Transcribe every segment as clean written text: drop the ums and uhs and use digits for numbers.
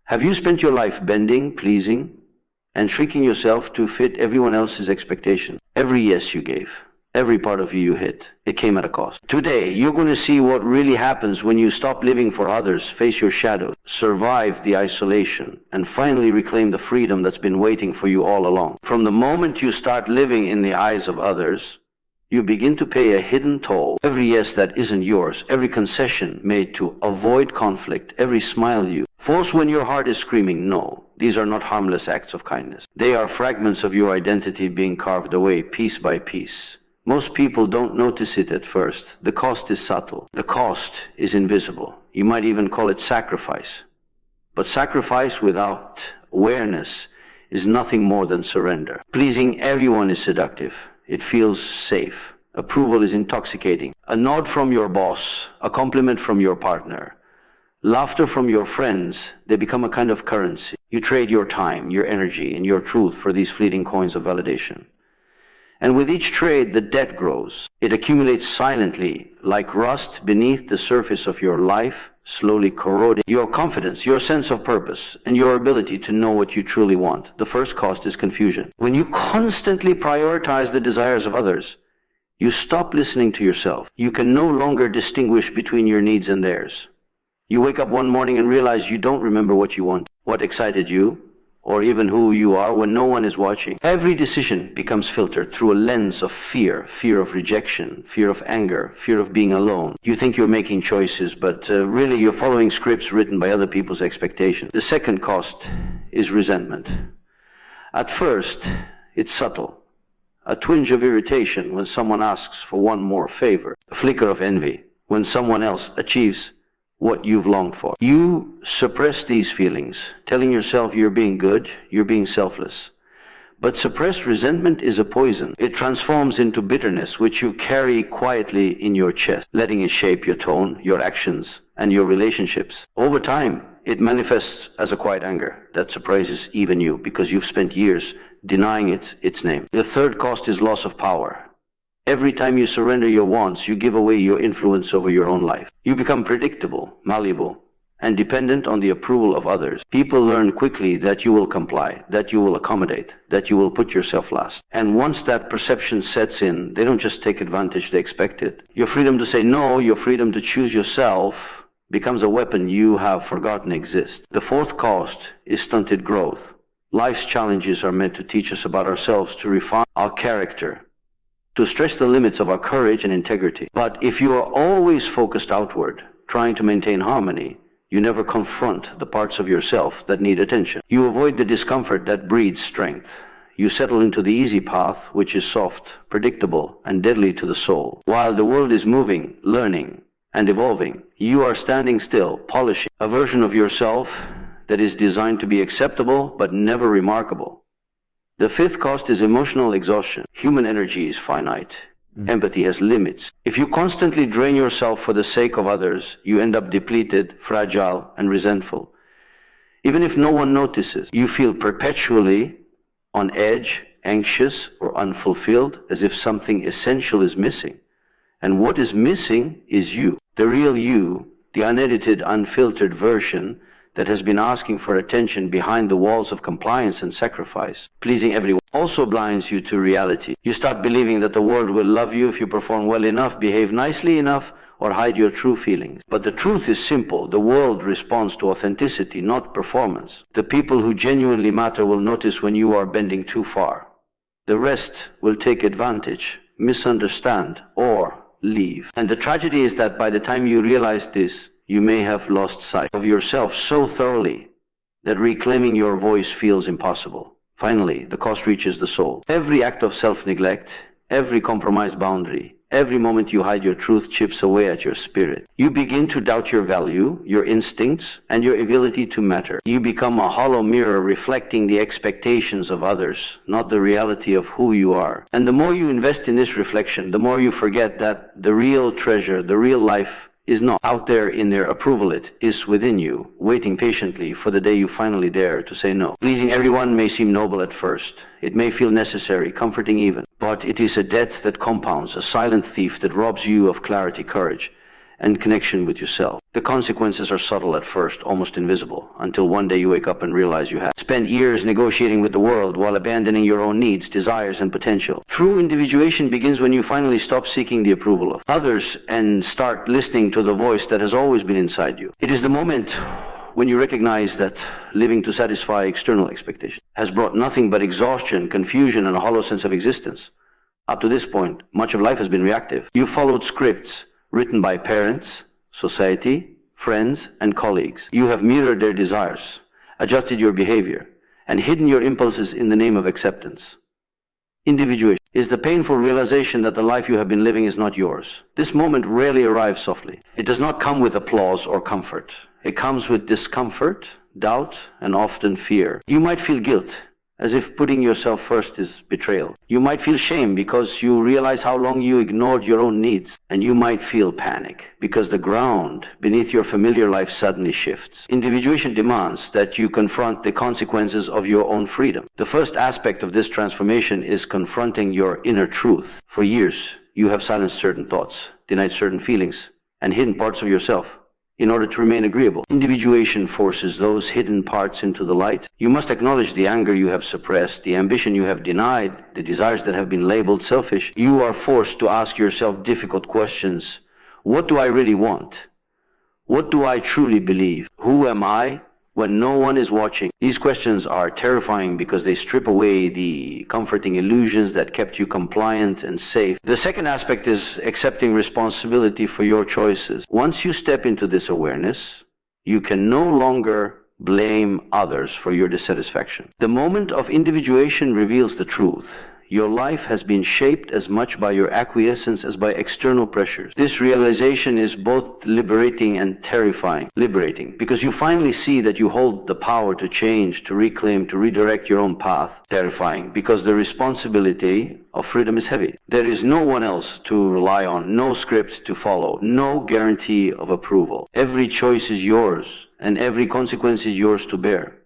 Have you spent your life bending, pleasing, and shrinking yourself to fit everyone else's expectation? Every yes you gave, every part of you hit, it came at a cost. Today, you're going to see what really happens when you stop living for others, face your shadows, survive the isolation, and finally reclaim the freedom that's been waiting for you all along. From the moment you start living in the eyes of others, you begin to pay a hidden toll. Every yes that isn't yours, every concession made to avoid conflict, every smile you force when your heart is screaming no. These are not harmless acts of kindness. They are fragments of your identity being carved away piece by piece. Most people don't notice it at first. The cost is subtle. The cost is invisible. You might even call it sacrifice. But sacrifice without awareness is nothing more than surrender. Pleasing everyone is seductive. It feels safe. Approval is intoxicating. A nod from your boss, a compliment from your partner, laughter from your friends, they become a kind of currency. You trade your time, your energy, and your truth for these fleeting coins of validation. And with each trade, the debt grows. It accumulates silently, like rust beneath the surface of your life, slowly corroding your confidence, your sense of purpose, and your ability to know what you truly want. The first cost is confusion. When you constantly prioritize the desires of others, you stop listening to yourself. You can no longer distinguish between your needs and theirs. You wake up one morning and realize you don't remember what you want, what excited you, or even who you are when no one is watching. Every decision becomes filtered through a lens of fear, fear of rejection, fear of anger, fear of being alone. You think you're making choices, but really you're following scripts written by other people's expectations. The second cost is resentment. At first, it's subtle. A twinge of irritation when someone asks for one more favor. A flicker of envy when someone else achieves what you've longed for. You suppress these feelings, telling yourself you're being good, you're being selfless. But suppressed resentment is a poison. It transforms into bitterness, which you carry quietly in your chest, letting it shape your tone, your actions, and your relationships. Over time, it manifests as a quiet anger that surprises even you, because you've spent years denying it its name. The third cost is loss of power. Every time you surrender your wants, you give away your influence over your own life. You become predictable, malleable, and dependent on the approval of others. People learn quickly that you will comply, that you will accommodate, that you will put yourself last. And once that perception sets in, they don't just take advantage, they expect it. Your freedom to say no, your freedom to choose yourself, becomes a weapon you have forgotten exists. The fourth cost is stunted growth. Life's challenges are meant to teach us about ourselves, to refine our character, to stretch the limits of our courage and integrity. But if you are always focused outward, trying to maintain harmony, you never confront the parts of yourself that need attention. You avoid the discomfort that breeds strength. You settle into the easy path, which is soft, predictable, and deadly to the soul. While the world is moving, learning, and evolving, you are standing still, polishing a version of yourself that is designed to be acceptable but never remarkable. The fifth cost is emotional exhaustion. Human energy is finite. Empathy has limits. If you constantly drain yourself for the sake of others, you end up depleted, fragile, and resentful. Even if no one notices, you feel perpetually on edge, anxious, or unfulfilled, as if something essential is missing. And what is missing is you, the real you, the unedited, unfiltered version that has been asking for attention behind the walls of compliance and sacrifice. Pleasing everyone also blinds you to reality. You start believing that the world will love you if you perform well enough, behave nicely enough, or hide your true feelings. But the truth is simple. The world responds to authenticity, not performance. The people who genuinely matter will notice when you are bending too far. The rest will take advantage, misunderstand, or leave. And the tragedy is that by the time you realize this, you may have lost sight of yourself so thoroughly that reclaiming your voice feels impossible. Finally, the cost reaches the soul. Every act of self-neglect, every compromised boundary, every moment you hide your truth chips away at your spirit. You begin to doubt your value, your instincts, and your ability to matter. You become a hollow mirror reflecting the expectations of others, not the reality of who you are. And the more you invest in this reflection, the more you forget that the real treasure, the real life, is not out there in their approval. It is within you, waiting patiently for the day you finally dare to say no. Pleasing everyone may seem noble at first. It may feel necessary, comforting even. But it is a debt that compounds, a silent thief that robs you of clarity, courage, and connection with yourself. The consequences are subtle at first, almost invisible, until one day you wake up and realize you have spent years negotiating with the world while abandoning your own needs, desires, and potential. True individuation begins when you finally stop seeking the approval of others and start listening to the voice that has always been inside you. It is the moment when you recognize that living to satisfy external expectations has brought nothing but exhaustion, confusion, and a hollow sense of existence. Up to this point, much of life has been reactive. You followed scripts written by parents, society, friends, and colleagues. You have mirrored their desires, adjusted your behavior, and hidden your impulses in the name of acceptance. Individuation is the painful realization that the life you have been living is not yours. This moment rarely arrives softly. It does not come with applause or comfort. It comes with discomfort, doubt, and often fear. You might feel guilt, as if putting yourself first is betrayal. You might feel shame because you realize how long you ignored your own needs. And you might feel panic because the ground beneath your familiar life suddenly shifts. Individuation demands that you confront the consequences of your own freedom. The first aspect of this transformation is confronting your inner truth. For years, you have silenced certain thoughts, denied certain feelings, and hidden parts of yourself in order to remain agreeable. Individuation forces those hidden parts into the light. You must acknowledge the anger you have suppressed, the ambition you have denied, the desires that have been labeled selfish. You are forced to ask yourself difficult questions. What do I really want? What do I truly believe? Who am I when no one is watching? These questions are terrifying because they strip away the comforting illusions that kept you compliant and safe. The second aspect is accepting responsibility for your choices. Once you step into this awareness, you can no longer blame others for your dissatisfaction. The moment of individuation reveals the truth. Your life has been shaped as much by your acquiescence as by external pressures. This realization is both liberating and terrifying. Liberating, because you finally see that you hold the power to change, to reclaim, to redirect your own path. Terrifying, because the responsibility of freedom is heavy. There is no one else to rely on, no script to follow, no guarantee of approval. Every choice is yours, and every consequence is yours to bear.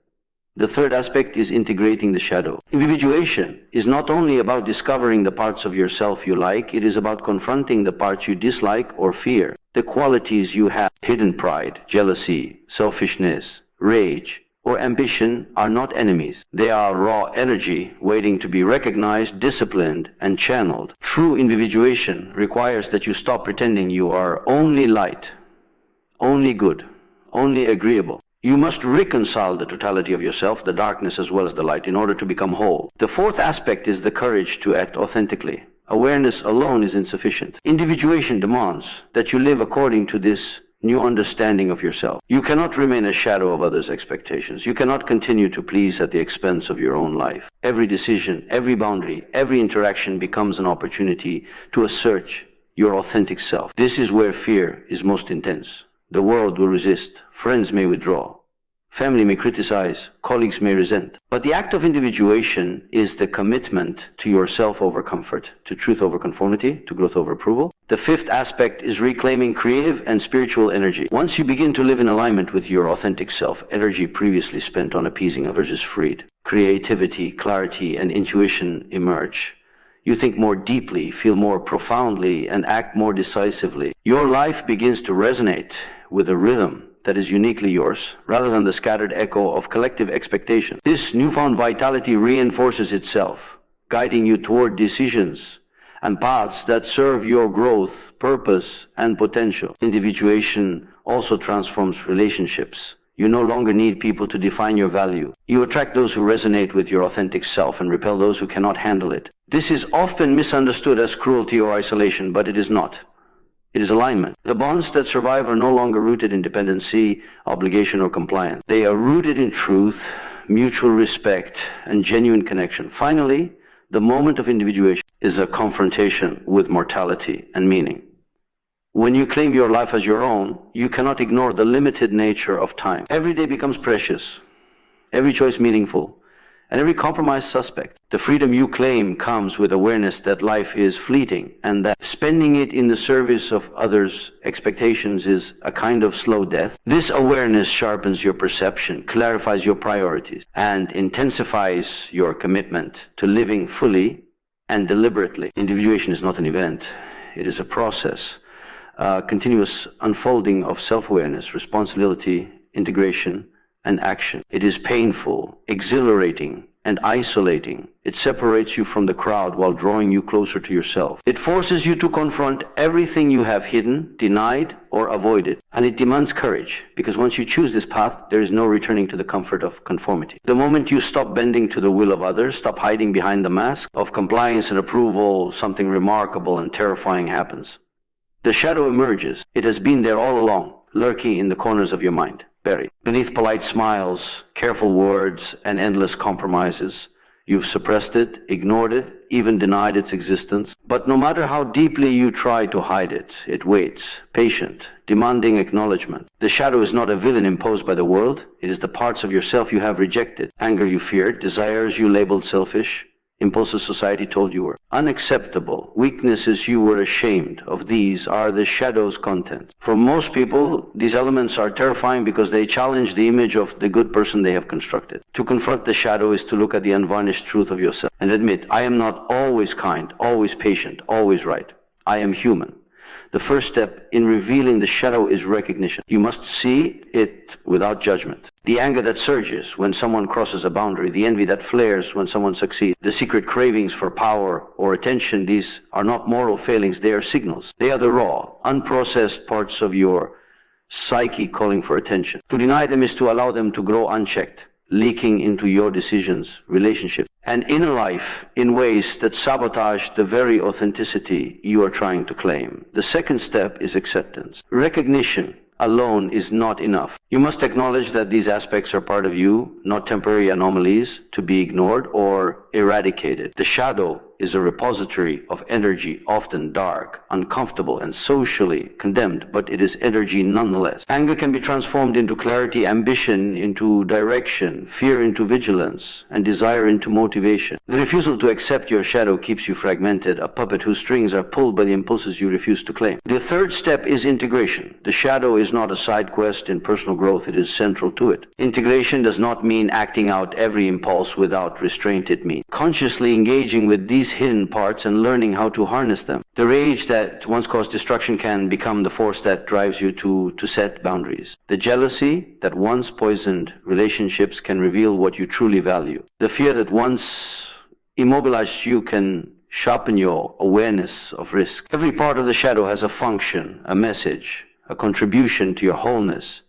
The third aspect is integrating the shadow. Individuation is not only about discovering the parts of yourself you like, it is about confronting the parts you dislike or fear. The qualities you have, hidden pride, jealousy, selfishness, rage, or ambition are not enemies. They are raw energy waiting to be recognized, disciplined, and channeled. True individuation requires that you stop pretending you are only light, only good, only agreeable. You must reconcile the totality of yourself, the darkness as well as the light, in order to become whole. The fourth aspect is the courage to act authentically. Awareness alone is insufficient. Individuation demands that you live according to this new understanding of yourself. You cannot remain a shadow of others' expectations. You cannot continue to please at the expense of your own life. Every decision, every boundary, every interaction becomes an opportunity to assert your authentic self. This is where fear is most intense. The world will resist. Friends may withdraw. Family may criticize. Colleagues may resent. But the act of individuation is the commitment to yourself over comfort, to truth over conformity, to growth over approval. The fifth aspect is reclaiming creative and spiritual energy. Once you begin to live in alignment with your authentic self, energy previously spent on appeasing others is freed. Creativity, clarity, and intuition emerge. You think more deeply, feel more profoundly, and act more decisively. Your life begins to resonate with a rhythm that is uniquely yours, rather than the scattered echo of collective expectation. This newfound vitality reinforces itself, guiding you toward decisions and paths that serve your growth, purpose, and potential. Individuation also transforms relationships. You no longer need people to define your value. You attract those who resonate with your authentic self and repel those who cannot handle it. This is often misunderstood as cruelty or isolation, but it is not. It is alignment. The bonds that survive are no longer rooted in dependency, obligation, or compliance. They are rooted in truth, mutual respect, and genuine connection. Finally, the moment of individuation is a confrontation with mortality and meaning. When you claim your life as your own, you cannot ignore the limited nature of time. Every day becomes precious, every choice meaningful, and every compromise suspect. The freedom you claim comes with awareness that life is fleeting and that spending it in the service of others' expectations is a kind of slow death. This awareness sharpens your perception, clarifies your priorities, and intensifies your commitment to living fully and deliberately. Individuation is not an event, it is a process. continuous unfolding of self-awareness, responsibility, integration, and action. It is painful, exhilarating, and isolating. It separates you from the crowd while drawing you closer to yourself. It forces you to confront everything you have hidden, denied, or avoided. And it demands courage, because once you choose this path, there is no returning to the comfort of conformity. The moment you stop bending to the will of others, stop hiding behind the mask of compliance and approval, something remarkable and terrifying happens. The shadow emerges. It has been there all along, lurking in the corners of your mind, buried. Beneath polite smiles, careful words, and endless compromises, you've suppressed it, ignored it, even denied its existence. But no matter how deeply you try to hide it, it waits, patient, demanding acknowledgement. The shadow is not a villain imposed by the world. It is the parts of yourself you have rejected, anger you feared, desires you labeled selfish, impulses society told you were unacceptable, weaknesses you were ashamed of. These are the shadow's contents. For most people, these elements are terrifying because they challenge the image of the good person they have constructed. To confront the shadow is to look at the unvarnished truth of yourself and admit, I am not always kind, always patient, always right. I am human. The first step in revealing the shadow is recognition. You must see it without judgment. The anger that surges when someone crosses a boundary, the envy that flares when someone succeeds, the secret cravings for power or attention, these are not moral failings, they are signals. They are the raw, unprocessed parts of your psyche calling for attention. To deny them is to allow them to grow unchecked, leaking into your decisions, relationships, and inner life in ways that sabotage the very authenticity you are trying to claim. The second step is acceptance. Recognition alone is not enough. You must acknowledge that these aspects are part of you, not temporary anomalies to be ignored or eradicated. The shadow is a repository of energy, often dark, uncomfortable, and socially condemned, but it is energy nonetheless. Anger can be transformed into clarity, ambition into direction, fear into vigilance, and desire into motivation. The refusal to accept your shadow keeps you fragmented, a puppet whose strings are pulled by the impulses you refuse to claim. The third step is integration. The shadow is not a side quest in personal growth, it is central to it. Integration does not mean acting out every impulse without restraint. It means consciously engaging with these hidden parts and learning how to harness them. The rage that once caused destruction can become the force that drives you to set boundaries. The jealousy that once poisoned relationships can reveal what you truly value. The fear that once immobilized you can sharpen your awareness of risk. Every part of the shadow has a function, a message, a contribution to your wholeness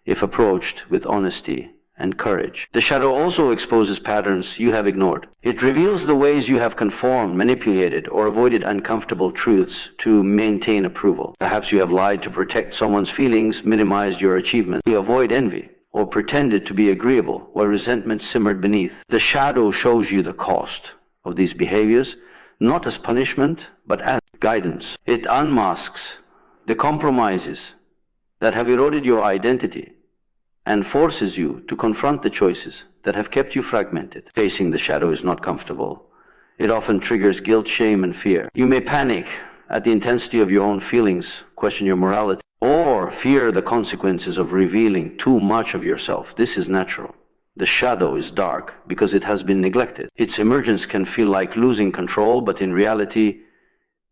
if approached with honesty and courage. The shadow also exposes patterns you have ignored. It reveals the ways you have conformed, manipulated, or avoided uncomfortable truths to maintain approval. Perhaps you have lied to protect someone's feelings, minimized your achievements, to avoid envy, or pretended to be agreeable while resentment simmered beneath. The shadow shows you the cost of these behaviors, not as punishment, but as guidance. It unmasks the compromises that have eroded your identity and forces you to confront the choices that have kept you fragmented. Facing the shadow is not comfortable. It often triggers guilt, shame, and fear. You may panic at the intensity of your own feelings, question your morality, or fear the consequences of revealing too much of yourself. This is natural. The shadow is dark because it has been neglected. Its emergence can feel like losing control, but in reality,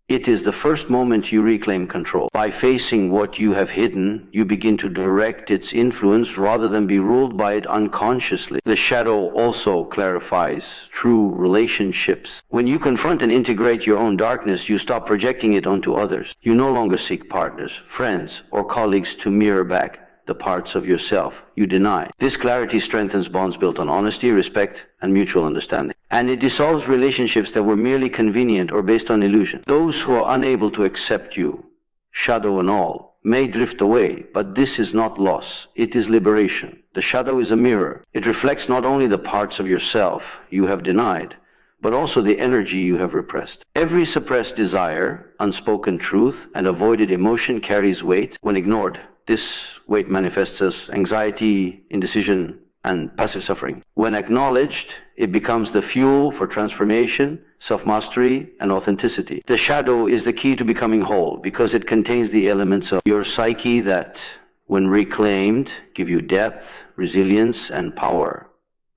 it is the first moment you reclaim control. By facing what you have hidden, you begin to direct its influence rather than be ruled by it unconsciously. The shadow also clarifies true relationships. When you confront and integrate your own darkness, you stop projecting it onto others. You no longer seek partners, friends, or colleagues to mirror back the parts of yourself you deny. This clarity strengthens bonds built on honesty, respect, and mutual understanding. And it dissolves relationships that were merely convenient or based on illusion. Those who are unable to accept you, shadow and all, may drift away, but this is not loss, it is liberation. The shadow is a mirror. It reflects not only the parts of yourself you have denied, but also the energy you have repressed. Every suppressed desire, unspoken truth, and avoided emotion carries weight when ignored. This weight manifests as anxiety, indecision, and passive suffering. When acknowledged, it becomes the fuel for transformation, self-mastery, and authenticity. The shadow is the key to becoming whole because it contains the elements of your psyche that, when reclaimed, give you depth, resilience, and power.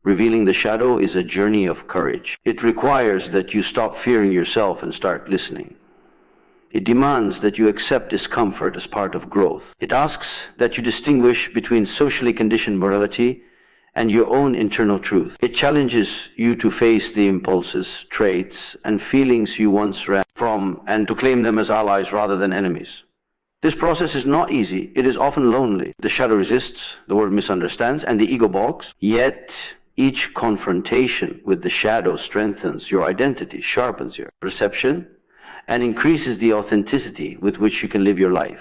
Revealing the shadow is a journey of courage. It requires that you stop fearing yourself and start listening. It demands that you accept discomfort as part of growth. It asks that you distinguish between socially conditioned morality and your own internal truth. It challenges you to face the impulses, traits, and feelings you once ran from and to claim them as allies rather than enemies. This process is not easy. It is often lonely. The shadow resists, the world misunderstands, and the ego balks. Yet, each confrontation with the shadow strengthens your identity, sharpens your perception, and increases the authenticity with which you can live your life.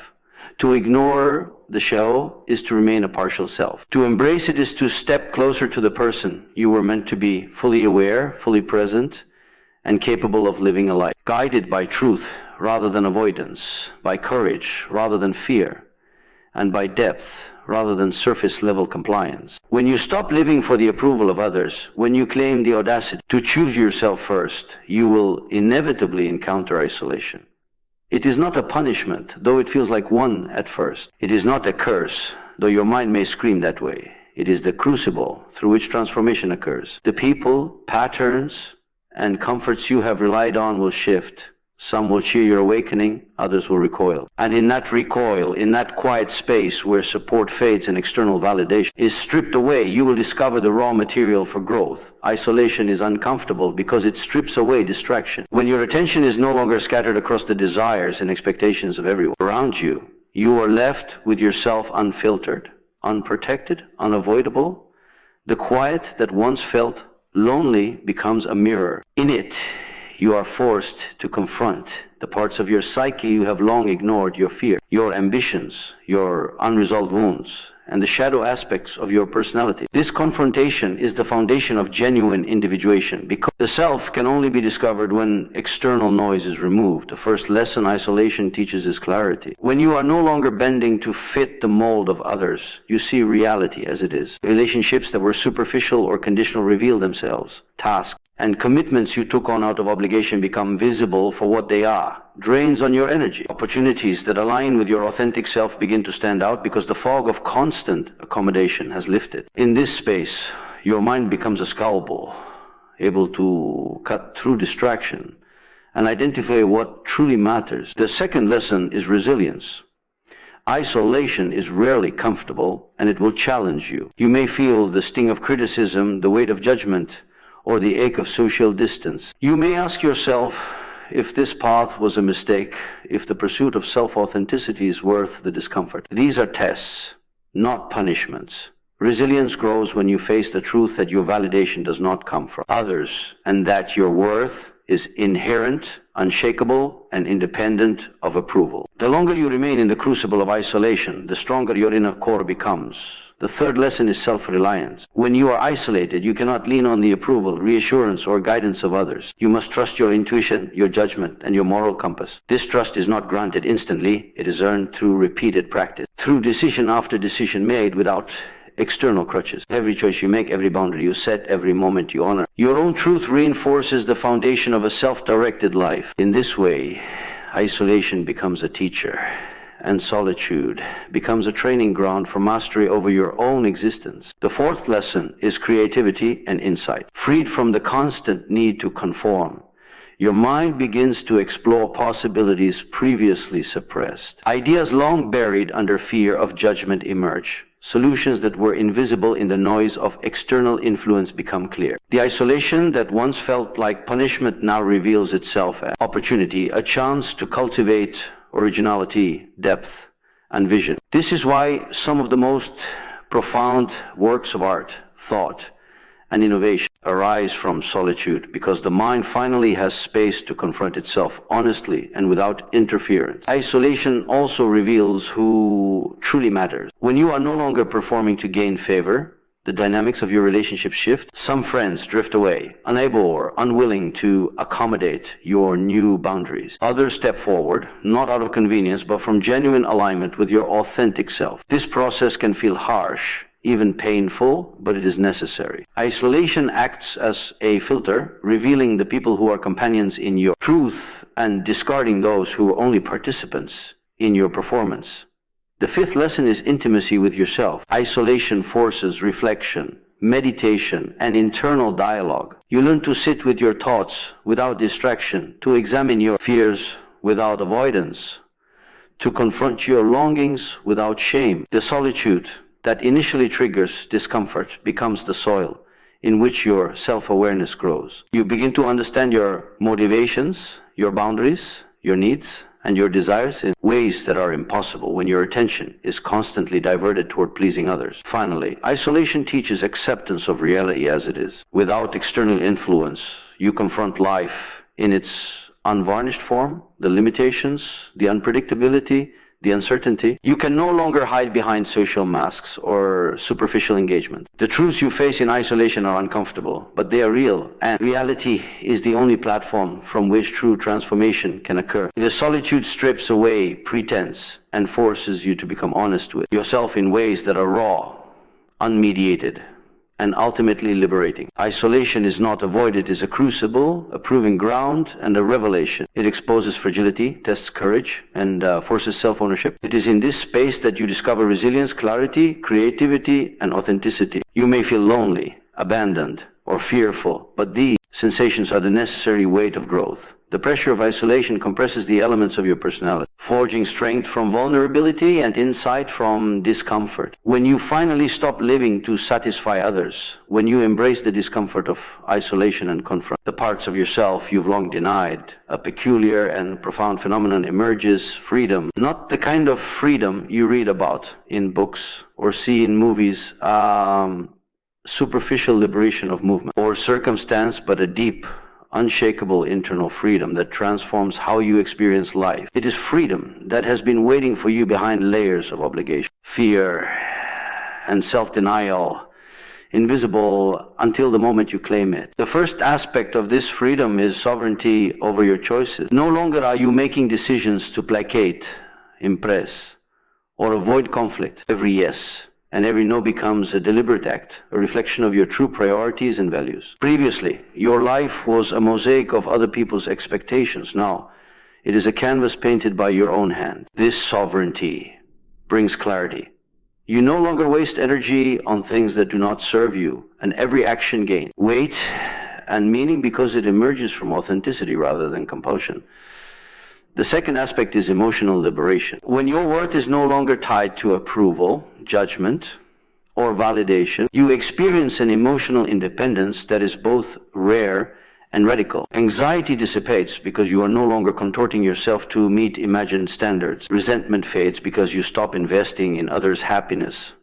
To ignore the shadow is to remain a partial self. To embrace it is to step closer to the person you were meant to be, fully aware, fully present, and capable of living a life guided by truth rather than avoidance, by courage rather than fear, and by depth rather than surface-level compliance. When you stop living for the approval of others, when you claim the audacity to choose yourself first, you will inevitably encounter isolation. It is not a punishment, though it feels like one at first. It is not a curse, though your mind may scream that way. It is the crucible through which transformation occurs. The people, patterns, and comforts you have relied on will shift. Some will cheer your awakening, others will recoil. And in that recoil, in that quiet space where support fades and external validation is stripped away, you will discover the raw material for growth. Isolation is uncomfortable because it strips away distraction. When your attention is no longer scattered across the desires and expectations of everyone around you, you are left with yourself unfiltered, unprotected, unavoidable. The quiet that once felt lonely becomes a mirror. In it, you are forced to confront the parts of your psyche you have long ignored, your fear, your ambitions, your unresolved wounds, and the shadow aspects of your personality. This confrontation is the foundation of genuine individuation, because the self can only be discovered when external noise is removed. The first lesson isolation teaches is clarity. When you are no longer bending to fit the mold of others, you see reality as it is. Relationships that were superficial or conditional reveal themselves. Tasks and commitments you took on out of obligation become visible for what they are. Drains on your energy. Opportunities that align with your authentic self begin to stand out because the fog of constant accommodation has lifted. In this space, your mind becomes a scalpel, able to cut through distraction and identify what truly matters. The second lesson is resilience. Isolation is rarely comfortable, and it will challenge you. You may feel the sting of criticism, the weight of judgment, or the ache of social distance. You may ask yourself if this path was a mistake, if the pursuit of self-authenticity is worth the discomfort. These are tests, not punishments. Resilience grows when you face the truth that your validation does not come from others, and that your worth is inherent, unshakable, and independent of approval. The longer you remain in the crucible of isolation, the stronger your inner core becomes. The third lesson is self-reliance. When you are isolated, you cannot lean on the approval, reassurance, or guidance of others. You must trust your intuition, your judgment, and your moral compass. This trust is not granted instantly. It is earned through repeated practice, through decision after decision made without external crutches. Every choice you make, every boundary you set, every moment you honor. Your own truth reinforces the foundation of a self-directed life. In this way, isolation becomes a teacher, and solitude becomes a training ground for mastery over your own existence. The fourth lesson is creativity and insight. Freed from the constant need to conform, your mind begins to explore possibilities previously suppressed. Ideas long buried under fear of judgment emerge. Solutions that were invisible in the noise of external influence become clear. The isolation that once felt like punishment now reveals itself as opportunity, a chance to cultivate originality, depth, and vision. This is why some of the most profound works of art, thought, and innovation arise from solitude, because the mind finally has space to confront itself honestly and without interference. Isolation also reveals who truly matters. When you are no longer performing to gain favor, the dynamics of your relationship shift. Some friends drift away, unable or unwilling to accommodate your new boundaries. Others step forward, not out of convenience, but from genuine alignment with your authentic self. This process can feel harsh, even painful, but it is necessary. Isolation acts as a filter, revealing the people who are companions in your truth and discarding those who are only participants in your performance. The fifth lesson is intimacy with yourself. Isolation forces reflection, meditation, and internal dialogue. You learn to sit with your thoughts without distraction, to examine your fears, without avoidance, to confront your longings without shame. The solitude that initially triggers discomfort becomes the soil in which your self-awareness grows. You begin to understand your motivations, your boundaries, your needs, and your desires in ways that are impossible when your attention is constantly diverted toward pleasing others. Finally, isolation teaches acceptance of reality as it is. Without external influence, you confront life in its unvarnished form, the limitations, the unpredictability, the uncertainty. You can no longer hide behind social masks or superficial engagement. The truths you face in isolation are uncomfortable, but they are real, and reality is the only platform from which true transformation can occur. The solitude strips away pretense and forces you to become honest with yourself in ways that are raw, unmediated, and ultimately liberating. Isolation is not a void, it is a crucible, a proving ground, and a revelation. It exposes fragility, tests courage, and forces self-ownership. It is in this space that you discover resilience, clarity, creativity, and authenticity. You may feel lonely, abandoned, or fearful, but these sensations are the necessary weight of growth. The pressure of isolation compresses the elements of your personality, forging strength from vulnerability and insight from discomfort. When you finally stop living to satisfy others, when you embrace the discomfort of isolation and confront the parts of yourself you've long denied, a peculiar and profound phenomenon emerges: freedom. Not the kind of freedom you read about in books or see in movies, superficial liberation of movement or circumstance, but a deep, unshakable internal freedom that transforms how you experience life. It is freedom that has been waiting for you behind layers of obligation, fear, and self-denial, invisible until the moment you claim it. The first aspect of this freedom is sovereignty over your choices. No longer are you making decisions to placate, impress, or avoid conflict. Every yes and every no becomes a deliberate act, a reflection of your true priorities and values. Previously, your life was a mosaic of other people's expectations. Now, it is a canvas painted by your own hand. This sovereignty brings clarity. You no longer waste energy on things that do not serve you, and every action gains weight and meaning because it emerges from authenticity rather than compulsion. The second aspect is emotional liberation. When your worth is no longer tied to approval, judgment, or validation, you experience an emotional independence that is both rare and radical. Anxiety dissipates because you are no longer contorting yourself to meet imagined standards. Resentment fades because you stop investing in others' happiness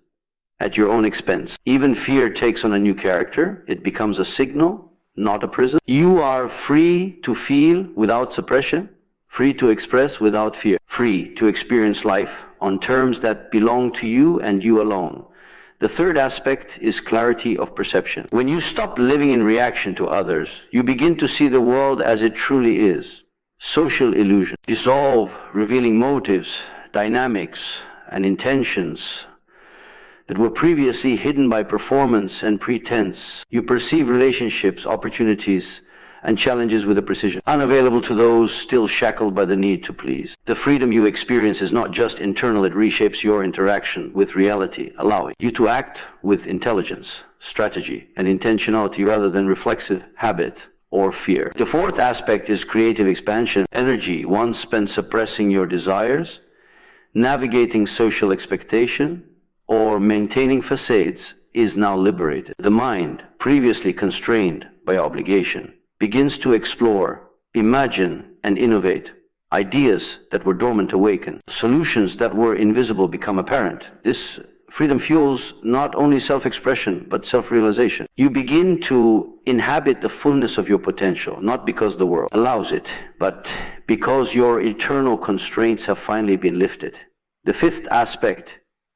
at your own expense. Even fear takes on a new character. It becomes a signal, not a prison. You are free to feel without suppression, free to express without fear, free to experience life on terms that belong to you and you alone. The third aspect is clarity of perception. When you stop living in reaction to others, you begin to see the world as it truly is. Social illusion dissolve, revealing motives, dynamics, and intentions that were previously hidden by performance and pretense. You perceive relationships, opportunities, and challenges with a precision unavailable to those still shackled by the need to please. The freedom you experience is not just internal, it reshapes your interaction with reality, allowing you to act with intelligence, strategy, and intentionality rather than reflexive habit or fear. The fourth aspect is creative expansion. Energy once spent suppressing your desires, navigating social expectation, or maintaining facades is now liberated. The mind, previously constrained by obligation, begins to explore, imagine, and innovate. Ideas that were dormant awaken. Solutions that were invisible become apparent. This freedom fuels not only self-expression, but self-realization. You begin to inhabit the fullness of your potential, not because the world allows it, but because your eternal constraints have finally been lifted. The fifth aspect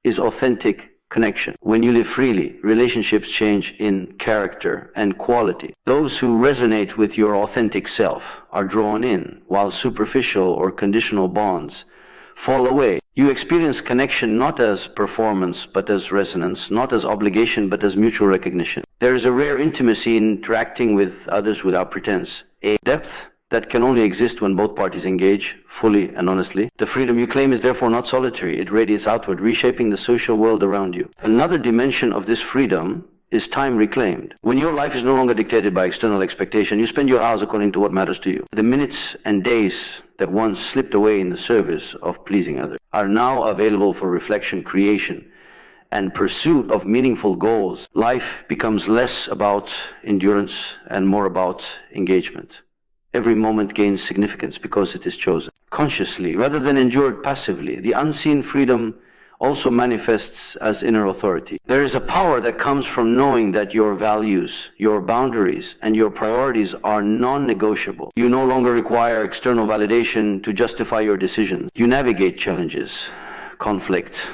is authentic connection. When you live freely, relationships change in character and quality. Those who resonate with your authentic self are drawn in, while superficial or conditional bonds fall away. You experience connection not as performance, but as resonance, not as obligation, but as mutual recognition. There is a rare intimacy in interacting with others without pretense, a depth that can only exist when both parties engage fully and honestly. The freedom you claim is therefore not solitary. It radiates outward, reshaping the social world around you. Another dimension of this freedom is time reclaimed. When your life is no longer dictated by external expectation, you spend your hours according to what matters to you. The minutes and days that once slipped away in the service of pleasing others are now available for reflection, creation, and pursuit of meaningful goals. Life becomes less about endurance and more about engagement. Every moment gains significance because it is chosen consciously rather than endured passively. The unseen freedom also manifests as inner authority. There is a power that comes from knowing that your values, your boundaries, and your priorities are non-negotiable. You no longer require external validation to justify your decisions. You navigate challenges, conflict,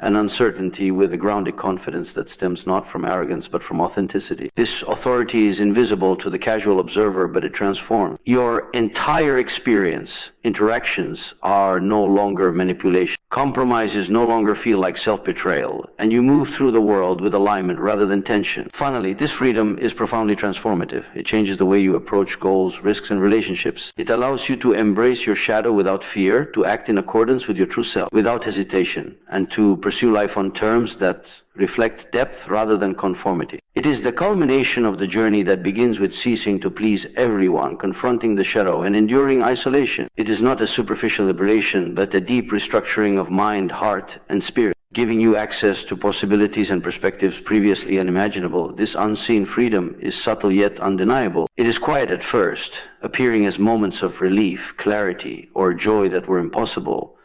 and uncertainty with a grounded confidence that stems not from arrogance but from authenticity. This authority is invisible to the casual observer, but it transforms. Your entire experience, interactions are no longer manipulation. Compromises no longer feel like self-betrayal, and you move through the world with alignment rather than tension. Finally, this freedom is profoundly transformative. It changes the way you approach goals, risks, and relationships. It allows you to embrace your shadow without fear, to act in accordance with your true self, without hesitation, and to pursue life on terms that reflect depth rather than conformity. It is the culmination of the journey that begins with ceasing to please everyone, confronting the shadow, and enduring isolation. It is not a superficial liberation, but a deep restructuring of mind, heart, and spirit, giving you access to possibilities and perspectives previously unimaginable. This unseen freedom is subtle yet undeniable. It is quiet at first, appearing as moments of relief, clarity, or joy that were impossible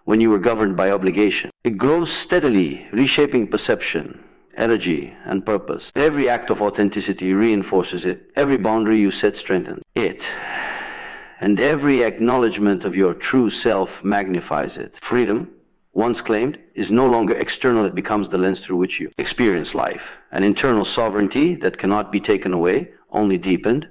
when you were governed by obligation. It grows steadily, reshaping perception, energy, and purpose. Every act of authenticity reinforces it. Every boundary you set strengthens it. And every acknowledgement of your true self magnifies it. Freedom, once claimed, is no longer external. It becomes the lens through which you experience life. An internal sovereignty that cannot be taken away, only deepened.